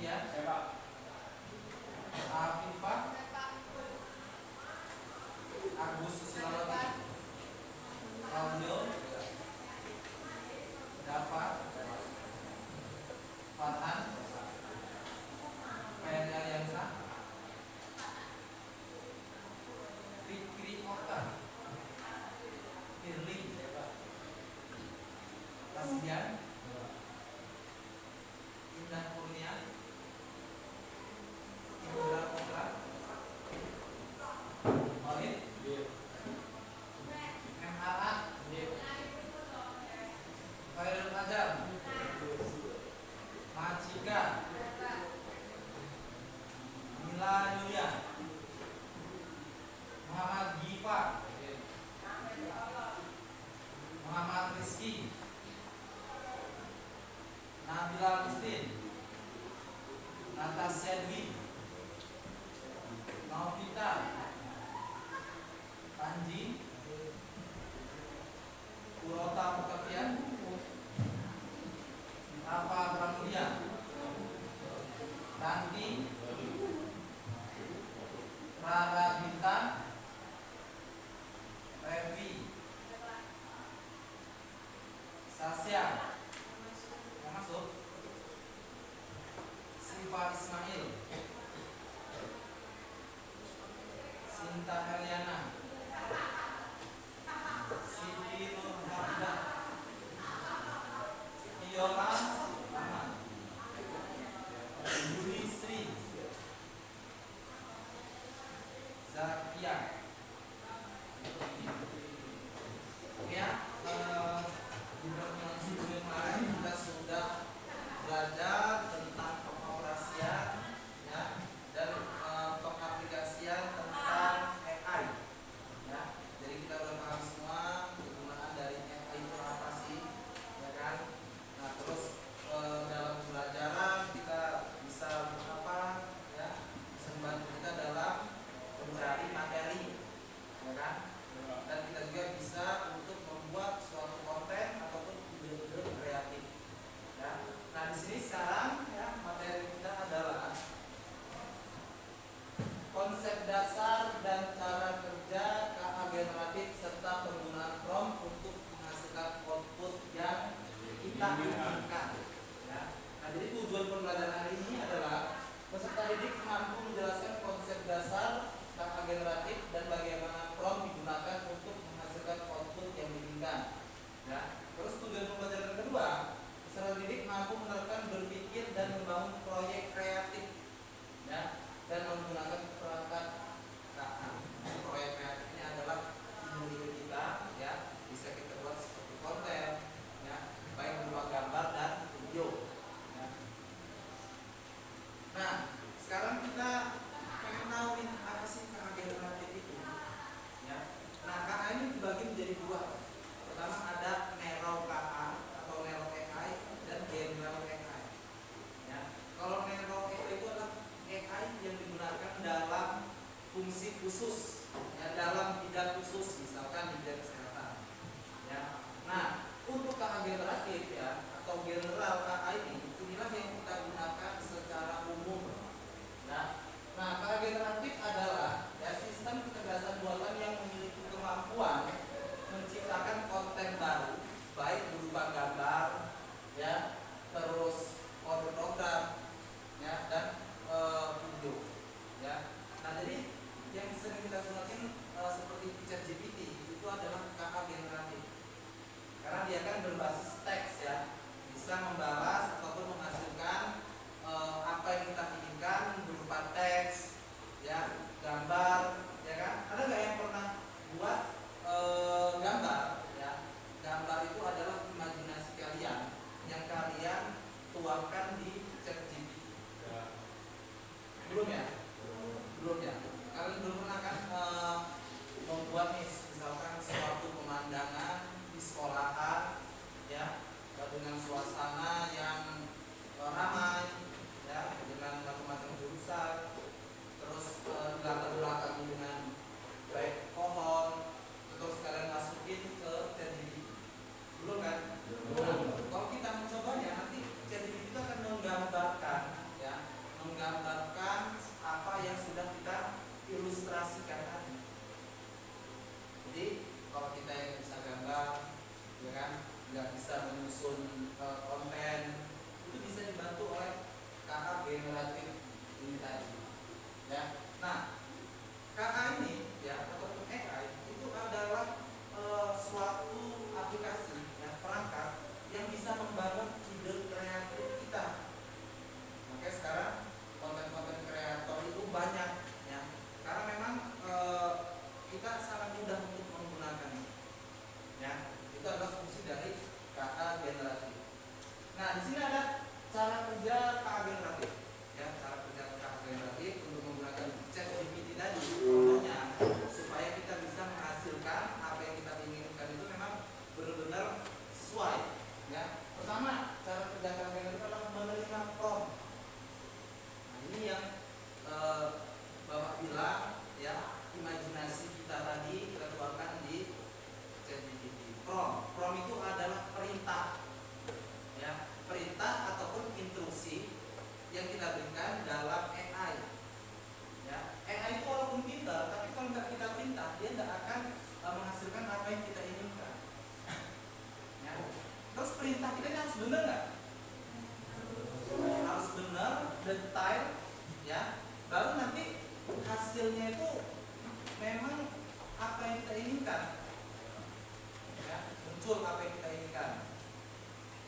Alfian, Afifah, Agus Susilawati, Claudio, Dava, Farhan, Ferry Aliansa, Fikri Okta, Firly, Rasdian, Indah Kurnia, Indra Putra, Maulid, MRA, Khairul Azam, Macika, Mila Yulia, Muhammad Giva, Muhammad Rizki, Nabila Agustin, Natasha Dwi, Novita, Panji, Urota Mukafian, Rafa Pramudia, Ranti, Rara Bintang, Revi, Sasya, yang masuk, Siva Ismail, Sinta Heliana, Siti Nurhalidah, Viola Ahmad, Yuri Sri, Zakia. Oke ya, di pertemuan sebelum kemarin kita sudah belajar tentang pengoperasian ya, dan pengaplikasian tentang AI ya. Jadi kita udah paham semua kegunaan dari AI itu apa sih, ya kan? Nah terus dalam pembelajaran kita bisa apa ya, bisa membantu kita dalam mencari materi, ya kan? Dan kita juga bisa untuk membuat suatu konten ataupun video-video kreatif. Ya. Nah di sini sekarang ya materi kita adalah konsep dasar dan cara kerja KA generatif serta penggunaan prompt untuk menghasilkan output yang kita inginkan. Ya. Nah jadi tujuan pembelajaran hari ini adalah peserta didik mampu menjelaskan konsep dasar KA generatif dan bagaimana prompt digunakan untuk menghasilkan output yang diinginkan. Ya. Terus tujuan pembelajaran kedua, peserta didik mampu menerapkan berpikir dan membangun proyek kreatif, ya, dan menggunakan perangkat KA. Proyek kreatif ini adalah ide kita, ya, bisa kita buat seperti konten, ya, baik berupa gambar dan video. Ya. Nah, sekarang kita pengen tahu nih apa sih KA generatif itu, ya. Nah, KA ini dibagi menjadi dua. Pertama ada narrow KA atau narrow AI dan general AI. Ya. Kalau generatif ini tadi. Ya. Nah, KA ini ya ataupun AI itu adalah suatu aplikasi ya, perangkat yang bisa membangun ide kreatif kita. Makanya sekarang konten-konten kreator itu banyak ya. Karena memang kita sangat mudah untuk menggunakannya. Ya, itu adalah fungsi dari KA generatif. Nah, di sini ada cara kerja KA generatif. Ya, cara kerja KA generatif untuk menggunakan ChatGPT tadi. Contohnya supaya kita bisa menghasilkan apa yang kita inginkan itu memang benar-benar sesuai. Ya, pertama cara kerja KA generatif adalah menerima prompt. Nah, ini yang Bapak bilang ya, imajinasi kita tadi kita keluarkan di ChatGPT. Prompt itu adalah perintah. Ya, perintah ataupun instruksi yang kita berikan dalam AI. Ya, AI itu walaupun pintar, tapi kalau nggak kita perintah, dia tidak akan menghasilkan apa yang kita inginkan. Ya. Terus perintah kita ini harus benar nggak? Harus benar, detail, ya. Baru nanti hasilnya itu memang apa yang kita inginkan. Ya, muncul apa yang kita inginkan.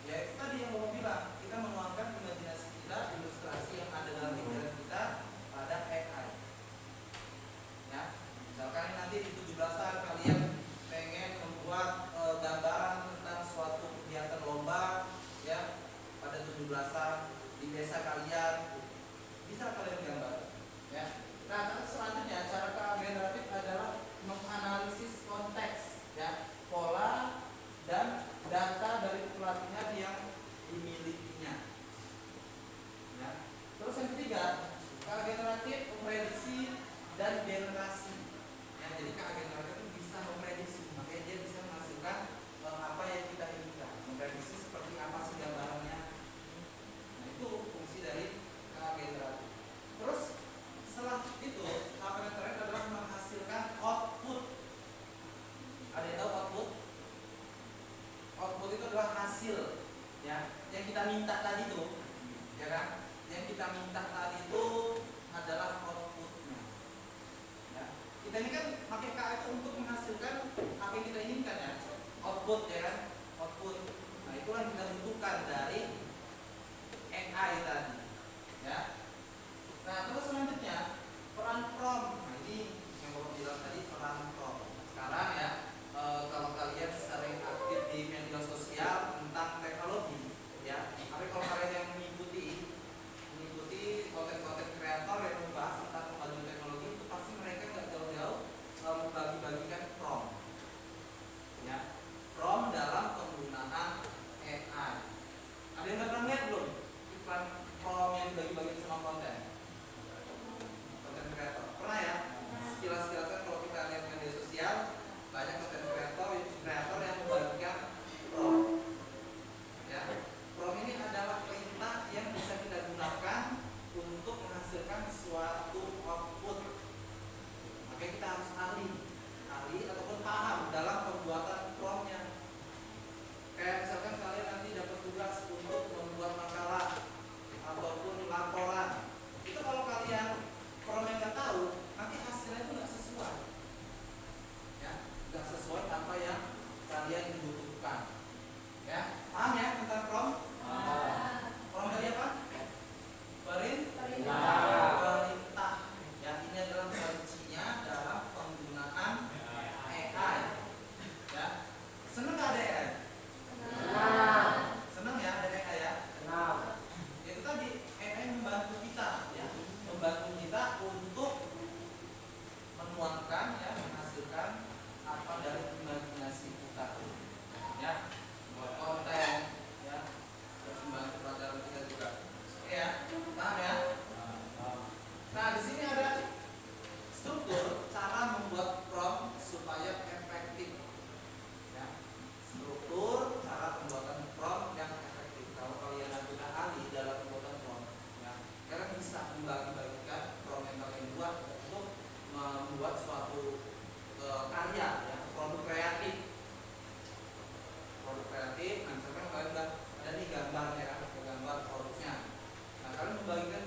Ya, itu tadi yang Bapak bilang, kita menuangkan imajinasi kita, ilustrasi yang ada dalam pikiran kita pada AI. Ya, misalkan nanti di 17-an kalian pengen membuat gambaran tentang suatu kegiatan lomba, ya, pada 17-an di desa kalian, bisa kalian gambar. Ya. Nah, terus selanjutnya cara KA generatif adalah menganalisis konteks, ya, pola dan data dari pelatihan yang dimilikinya. Ya. Terus yang ketiga, KA generatif memprediksi dan generasi. Ya, jadi KA generatif itu bisa memprediksi, makanya dia bisa menghasilkan apa yang kita inginkan. Memprediksi seperti apa sih gambarannya. Nah, itu fungsi dari KA generatif. Terus setelah itu, tahap yang terakhir adalah menghasilkan output. Ada yang tahu output? Output itu adalah hasil, ya, yang kita minta tadi itu, ya kan? Yang kita minta tadi itu adalah outputnya. Ya. Kita ini kan pakai KA itu untuk menghasilkan apa yang kita inginkan, ya. Output, ya kan? Output. Nah, itulah yang kita butuhkan dari AI tadi, ya. Nah, terus selanjutnya peran prompt. Nah, ini yang Bapak bilang tadi, peran prompt. Sekarang ya, kalau kalian sering aktif di media sosial tentang teknologi, ya, tapi kalau kalian yang mengikuti konten-konten kreator yang membahas tentang kemajuan teknologi, itu pasti mereka nggak jauh-jauh membagi-bagikan prompt, ya, prompt dalam penggunaan AI. Ada yang pernah lihat belum iklan prompt yang dibagi-bagi sama konten kreator? Pernah ya? Sekilas-sekilasnya kalau kita lihat media sosial, banyak konten kreator yang membagikan prompt. Ya, prompt ini adalah perintah yang bisa kita gunakan untuk menghasilkan suatu output. Makanya kita harus ahli ataupun paham dalam pembuatan promptnya. Kayak misalkan kalian nanti dapat tugas untuk membuat makalah ataupun laporan, itu kalau kalian prompt nggak tahu, nanti hasilnya itu nggak sesuai, ya, nggak sesuai apa yang kalian butuhkan, ya. Paham ya tentang prompt? Prompt tadi apa? Perintah. Ya, ini adalah kuncinya dalam penggunaan AI. Ya, seneng nggak ada AI? Seneng ya ada AI ya? Itu tadi AI membantu kita, ya, membantu kita untuk menuangkan, ya, menghasilkan apa dari imajinasi kita, ya, buat konten, ya, terus membantu pelajaran kita juga. Oke ya, paham ya? Nah, di sini ada struktur cara membuat prompt supaya efektif, ya. Struktur cara pembuatan prompt yang efektif. Kalau kalian sudah ahli dalam pembuatan prompt, ya, kalian bisa membagi-bagikan prompt yang kalian buat untuk membuat suatu karya, ya, produk kreatif. Nah, misalkan kalian ada nih gambarnya, kan, gambar produknya. Nah, kalian membagikan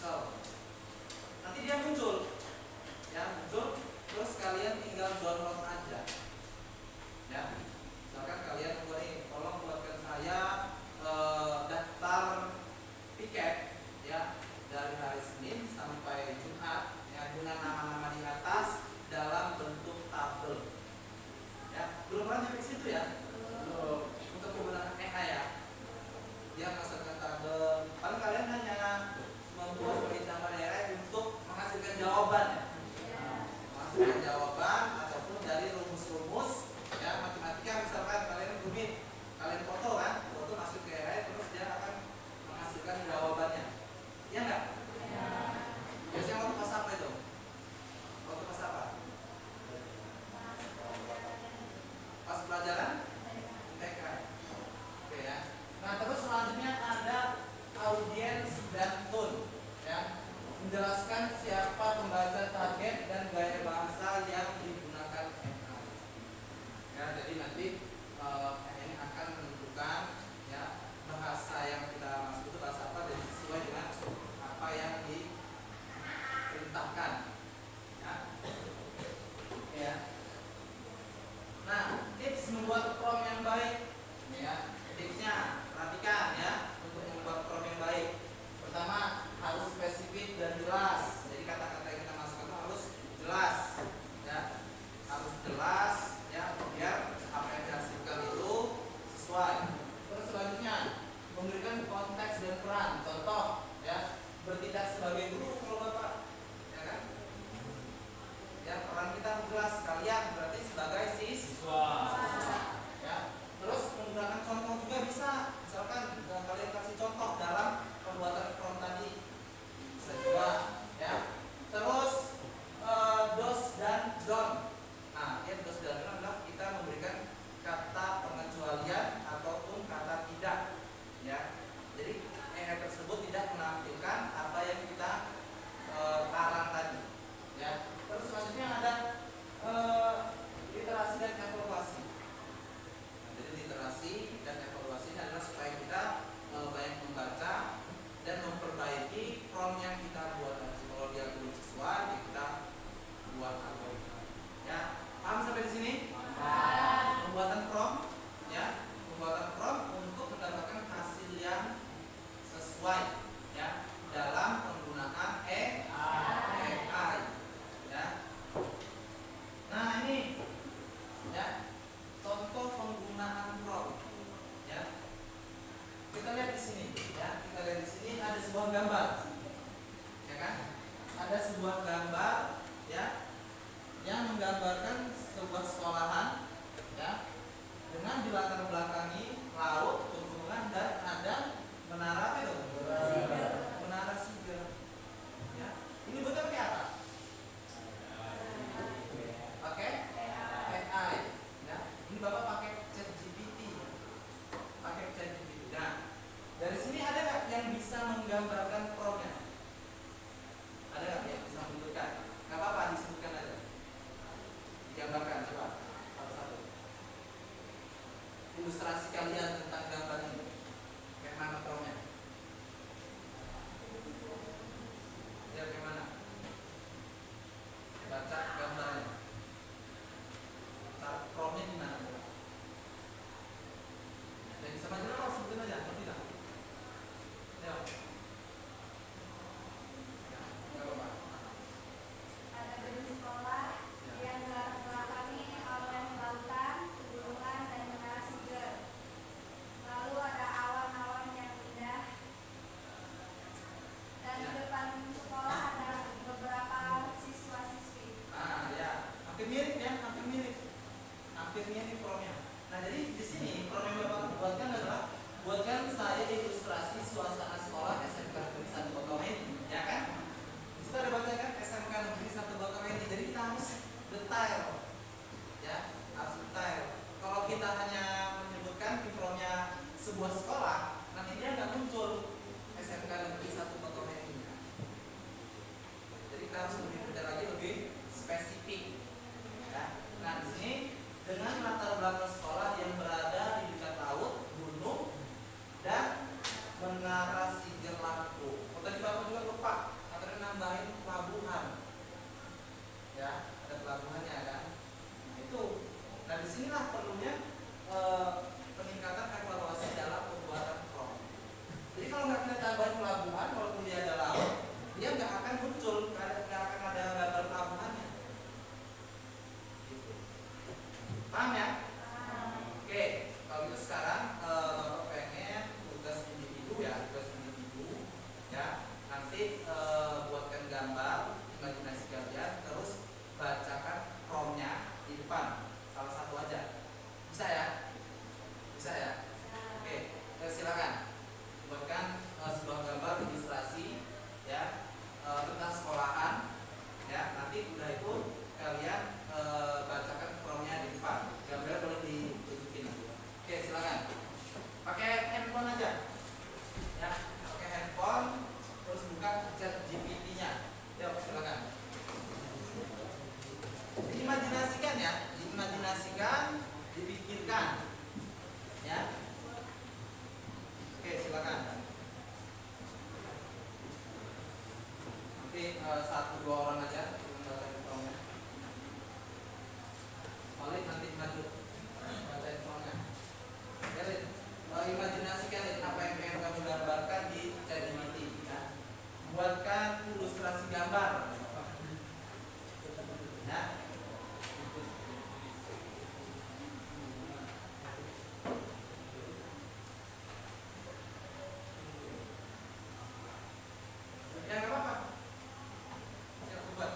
pixel. Nanti dia muncul, ya muncul. Terus kalian tinggal download aja, ya. Misalkan kalian tolong buatkan saya daftar tiket, ya, dari hari Senin sampai Jumat, ya, dengan nama-nama di atas dalam bentuk tabel, ya. Belum pernah nyampe situ ya? Belum. Untuk menggunakan AI ya, dia masukkan tabel. Paling kalian hanya membuat perhitungan AI untuk menghasilkan jawaban, ya. Menghasilkan jawaban ataupun dari rumus-rumus, ya, matematika. Misalkan kalian rumit, kalian foto kan, foto masuk ke AI, terus dia akan menghasilkan jawabannya. Iya nggak? Ya. Biasanya waktu pas apa itu? Waktu pas apa? Pas pelajaran TK. Oke ya. Nah terus selanjutnya ada audience dan tone, ya, menjelaskan siapa pembaca target dan gaya bahasa yang digunakan AI. Ya, jadi nanti ini akan menentukan, ya, bahasa yang kita maksud itu bahasa apa dan sesuai dengan apa yang diperintahkan, ya. Ya. Nah, tips membuat prompt yang baik, ya. Tipsnya perhatikan, ya, untuk membuat prompt yang baik. Pertama, harus spesifik dan jelas. Jadi kata-kata yang kita masukkan itu harus jelas, ya. Harus jelas, ya, biar apa yang dihasilkan itu sesuai. Terus selanjutnya, memberikan konteks dan peran. Contoh, ya, bertindak sebagai guru kalau Bapak, ya kan? Ya, peran kita jelas, kalian berarti sebagai siswa. Ya. Terus menggunakan contoh juga bisa. Misalkan kalian kasih contoh dalam pembuatan prompt tadi, bisa juga, ya. Terus dos dan don't. Nah, ya, dos dan don't adalah kita memberikan kata pengecualian ataupun kata tidak, ya. Jadi AI tersebut tidak menampilkan apa yang kita larang tadi, ya. Terus selanjutnya ada literasi dan evaluasi. Nah, jadi literasi dan evaluasi ini adalah supaya kita banyak membaca dan memperbaiki prompt yang kita buat. Kalau dia belum sesuai, ya kita buat algoritma. Ya, paham sampai di sini? Pembuatan prompt, ya, pembuatan prompt untuk mendapatkan hasil yang sesuai, ya, dalam penggunaan AI, ya. Nah ini, ya, contoh penggunaan prompt, ya. Kita lihat di sini, ya. Kita lihat di sini ada sebuah gambar, ya kan? Ada sebuah gambar, ya, yang menggambarkan sebuah sekolahan, ya, dengan di latar belakangi laut, pegunungan, dan ada menara apa itu? Menara Siger. Ya. Ini buatnya pakai apa? Pakai AI. Ya. Ini Bapak pakai ChatGPT. Pakai ChatGPT. Nah, dari sini ada nggak yang bisa menggambarkan prompt-nya? Ada nggak yang bisa menunjukkan? Nggak apa-apa, disebutkan aja. Digambarkan, coba satu-satu. Ilustrasi kalian tentang gambar ini. Kayak mana prompt-nya? Lihat kayak mana? Baca gambarnya. Prompt-nya di mana? Jadi sama aja kalau sebutin aja, ngerti tak? Ya. Nggak apa-apa. Ada gedung sekolah yang belakangnya oleh lautan, pegunungan, dan menara Siger. Lalu ada awan-awan yang indah. Dan di depan sekolah ada beberapa siswa-siswi. Ah ya, hampir mirip ya, hampir mirip. Hampir mirip prompt-nya. Nah jadi di sini prompt yang Bapak buatkan adalah buatkan saya ilustrasi suasana sekolah SMK Negeri 1 Bakauheni, ya kan? Di situ ada baca kan SMK Negeri 1 Bakauheni. Jadi kita harus detail, ya, harus detail. Kalau kita hanya menyebutkan di prompt-nya sebuah sekolah, nanti dia nggak muncul SMK Negeri 1 Bakauheni. Jadi kita harus lebih detail lagi, lebih spesifik, ya. Nah di sini dengan latar belakang sekolah yang berada di dekat laut, gunung, dan menara Siger satu dua orang aja bacain promnya. Paling nanti maju bacain promnya. Ya, Lid. Imajinasikan Lid, apa yang pengen kamu gambarkan di ChatGPT ya. Buatkan ilustrasi gambar. Ya. Ya nggak apa-apa. Ya, aku buat.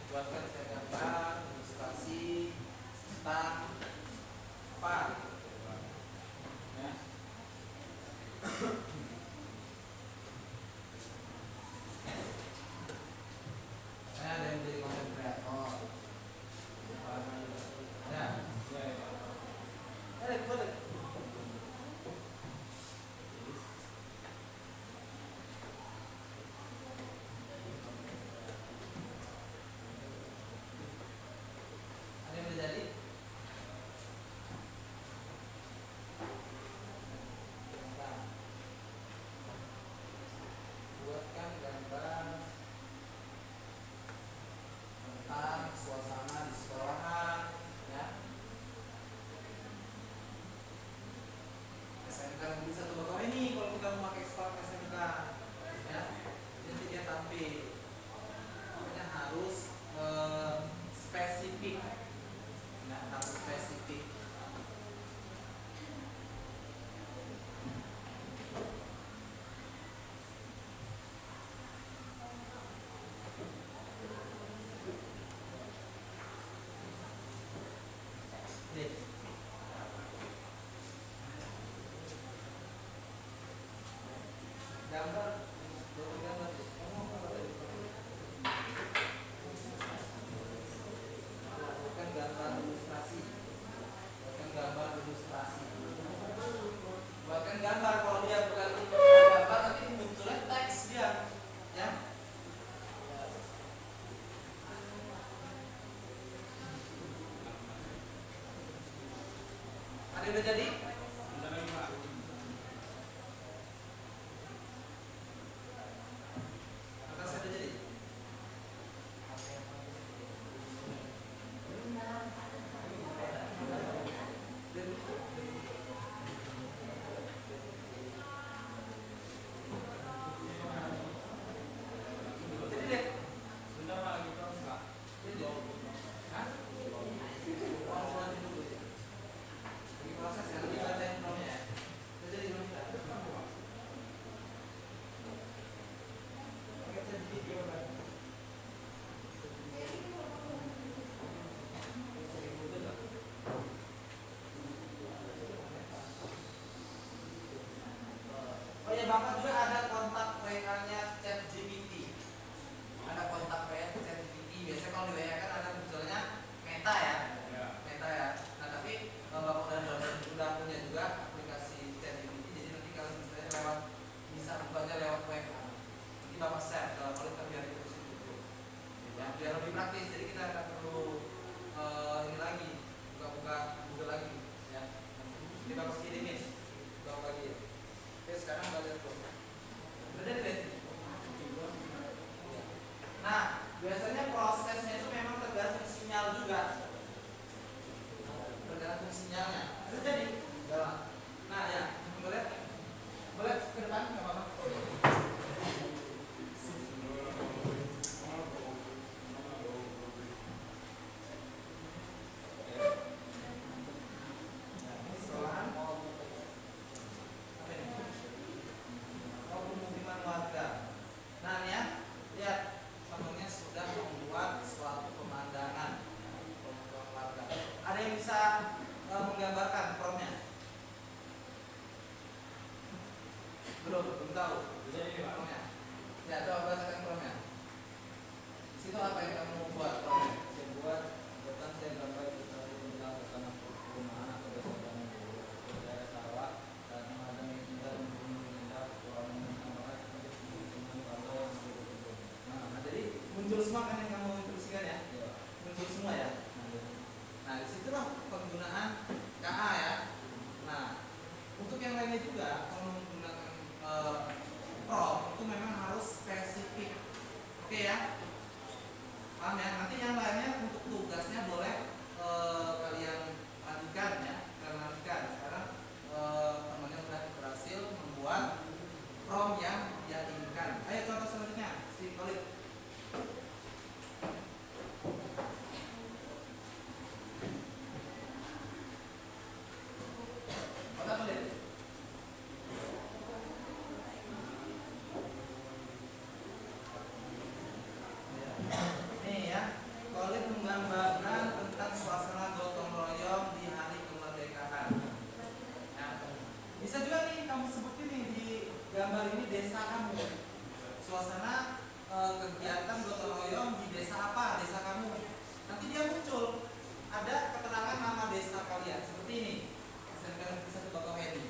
Buatkan saya gambar ilustrasi tentang apa? Ya. Saya ada yang jadi konten kreator. Ya. Boleh. Ada yang udah jadi? Nah, buatkan gambar tentang suasana di sekolahan, ya. SMK bisa tuh bakal ini kalau kita mau pakai Spark SMK, ya. Nanti dia tampil. Makanya harus spesifik, ya, harus spesifik. Nih. Gambar, gambar. Kamu apa tadi? Bukan gambar ilustrasi. Bukan gambar ilustrasi. Bukan gambar, kalau dia bukan gambar nanti munculnya teks dia, ya. Ada yang udah jadi? Atas ada jadi? Jadi deh. Jadi. Hah? Oh, nanti dulu ya. Lagi proses ya, nanti bacain promnya ya. Udah jadi belum? Pakai chat video kan? Oh ya, Bapak juga ada kontak WA-nya ChatGPT. Ada kontak WA ChatGPT. Biasanya kalau di WA kan ada misalnya Meta ya. Meta ya. Nah, tapi Bapak udah punya juga aplikasi ChatGPT. Jadi nanti kalau misalnya bisa bukanya lewat WA. Nanti Bapak share kalau terbiar itu situ. Ya, biar lebih praktis. Jadi kita nggak perlu ini lagi buka-buka Google lagi. Ya. Nanti Bapak kirimin. Bapak lagi. Oke, sekarang balik tuh. Udah deh. Nah, biasanya prosesnya itu memang tergantung sinyal juga. Tergantung sinyalnya. Bisa jadi. Nah, ya, boleh ke depan nggak apa-apa. Sekolahan mau apa ini? Mau pemukiman warga. Nah, ini ya, lihat temennya sudah membuat suatu pemandangan pemukiman warga. Ada yang bisa menggambarkan promnya? Belum tahu. Promnya. Ya, coba bacakan promnya. Di situ apa yang kamu buat promnya? Saya buatan saya gambar kita tentang karena perumahan atau desa bangun daerah sawah dan ada yang tinggal mengindah orang orang seperti teman kalau yang begitu. Nah, jadi muncul semua kan yang kamu instruksikan ya? Muncul semua ya? Nah, disitulah penggunaan KA ya. Nah, untuk yang lainnya juga kalau menggunakan prompt itu memang harus spesifik. Oke ya, paham ya? Nanti yang lainnya untuk tugasnya boleh kalian lanjutkan ya, kalian lanjutkan. Sekarang temannya sudah berhasil membuat prompt yang dia inginkan. Ayo contoh selanjutnya, si Khalid. Kota Khalid. Nih ya, Khalid menggambarkan tentang suasana gotong royong di hari kemerdekaan. Nah, bisa juga nih kamu sebutin nih di gambar ini desa kamu. Suasana kegiatan gotong royong di desa apa? Desa kamu. Nanti dia muncul ada keterangan nama desa kalian seperti ini. Misalkan satu Bakauheni.